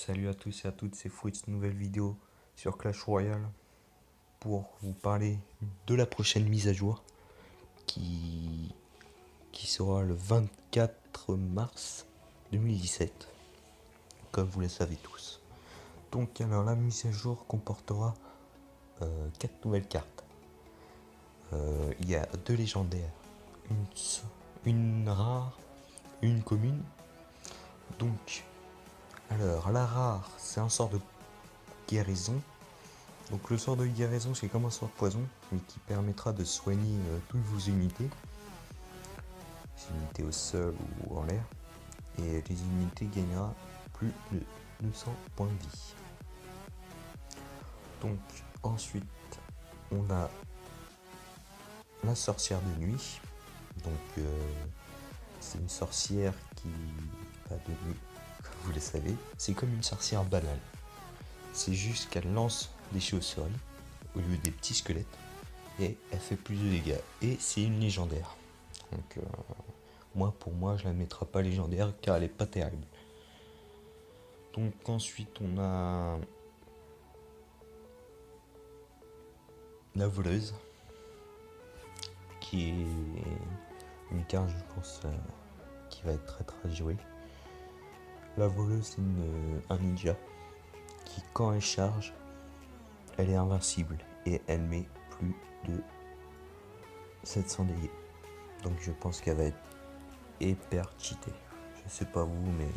Salut à tous et à toutes, c'est Fritz, nouvelle vidéo sur Clash Royale pour vous parler de la prochaine mise à jour qui, qui sera le 24 mars 2017, comme vous le savez tous. Donc alors la mise à jour comportera 4 nouvelles cartes. Il y a 2 légendaires, une rare, une commune. Donc alors la rare c'est un sort de guérison. Donc le sort de guérison c'est comme un sort de poison mais qui permettra de soigner toutes vos unités au sol ou en l'air, et les unités gagnera plus de 200 points de vie. Donc ensuite on a la sorcière de nuit. Donc c'est une sorcière qui va de nuit, comme vous le savez. C'est comme une sorcière banale, c'est juste qu'elle lance des chauves-souris au lieu des petits squelettes et elle fait plus de dégâts, et c'est une légendaire. Donc pour moi je la mettrai pas légendaire car elle est pas terrible. Donc ensuite on a la voleuse qui est une carte je pense qui va être très jouée. La voleuse c'est un ninja qui quand elle charge elle est invincible et elle met plus de 700 dégâts. Donc je pense qu'elle va être hyper cheatée. Je sais pas vous mais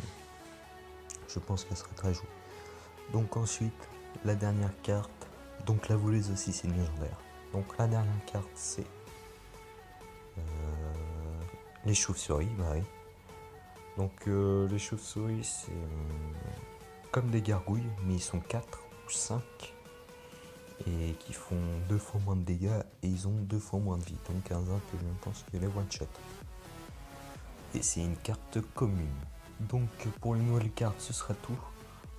je pense qu'elle serait très jouée. Donc ensuite la dernière carte, donc la voleuse aussi c'est une légendaire. Donc la dernière carte c'est les chauves-souris, bah oui. Donc les chauves-souris c'est comme des gargouilles mais ils sont 4 ou 5 et qui font 2 fois moins de dégâts et ils ont 2 fois moins de vie. Donc un zap je pense qu'il est one shot. Et c'est une carte commune. Donc pour les nouvelles cartes ce sera tout.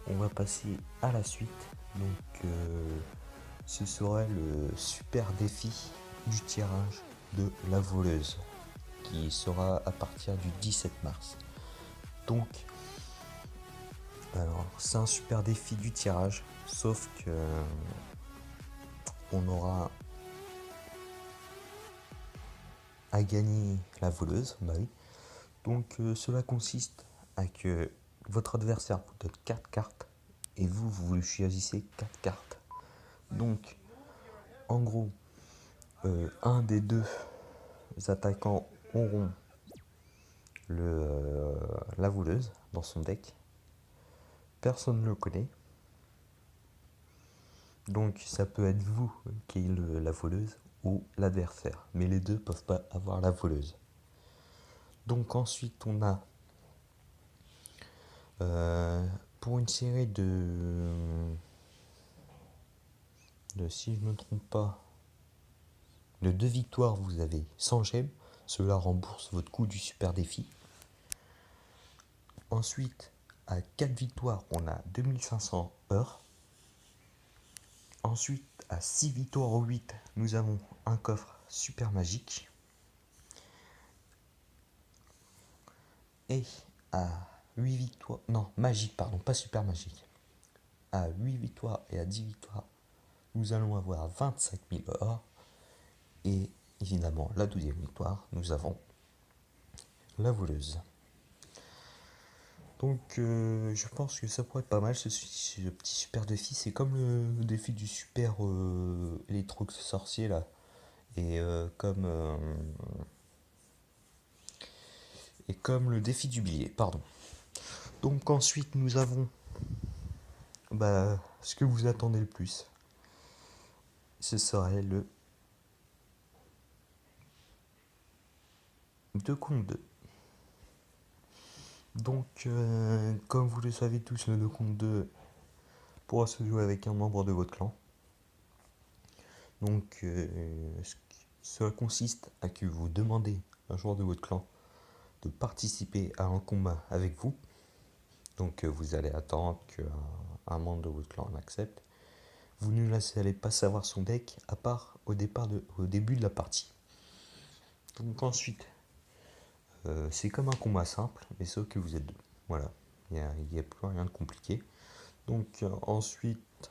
On va passer à la suite. Donc ce sera le super défi du tirage de la voleuse qui sera à partir du 17 mars. Donc alors c'est un super défi du tirage, sauf que on aura à gagner la voleuse, bah oui. Donc cela consiste à que votre adversaire vous donne 4 cartes et vous choisissez 4 cartes. Donc en gros un des deux attaquants auront la voleuse dans son deck. Personne ne le connaît. Donc ça peut être vous qui ayez la voleuse ou l'adversaire. Mais les deux peuvent pas avoir la voleuse. Donc ensuite on a pour une série si je ne me trompe pas, de 2 victoires vous avez 100 gemmes. Cela rembourse votre coût du super défi. Ensuite à 4 victoires on a 2500 heures. Ensuite à 6 victoires ou 8 nous avons un coffre super magique. Et à 8 victoires, non magique pardon, pas super magique. À 8 victoires et à 10 victoires nous allons avoir 25 000 or. Et évidemment la 12e victoire nous avons la voleuse. Donc je pense que ça pourrait être pas mal ce petit super défi. C'est comme le défi du super électro sorcier là. Et comme le défi du billet, pardon. Donc ensuite nous avons ce que vous attendez le plus. Ce serait le 2 contre 2. Donc comme vous le savez tous, le 2 contre 2 pourra se jouer avec un membre de votre clan. Donc cela consiste à que vous demandez à un joueur de votre clan de participer à un combat avec vous. Donc vous allez attendre qu'un membre de votre clan l'accepte. Vous ne allez pas savoir son deck à part au début de la partie. Donc ensuite c'est comme un combat simple mais sauf que vous êtes deux. Voilà, il n'y a plus rien de compliqué. Donc ensuite,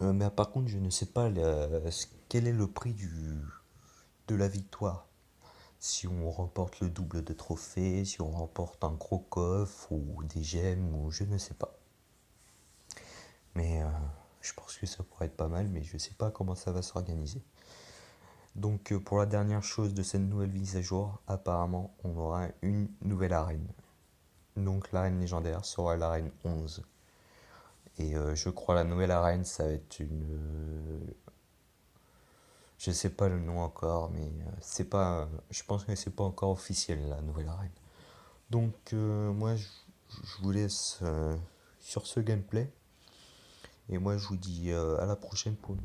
mais par contre, je ne sais pas quel est le prix de la victoire. Si on remporte le double de trophées, si on remporte un gros coffre ou des gemmes, ou je ne sais pas. Mais je pense que ça pourrait être pas mal, mais je sais pas comment ça va s'organiser. Donc pour la dernière chose de cette nouvelle mise à jour, apparemment on aura une nouvelle arène. Donc l'arène légendaire sera l'arène 11. Et je crois la nouvelle arène ça va être une... je sais pas le nom encore, mais c'est pas... je pense que c'est pas encore officiel la nouvelle arène. Donc moi je vous laisse sur ce gameplay. Et moi je vous dis à la prochaine pour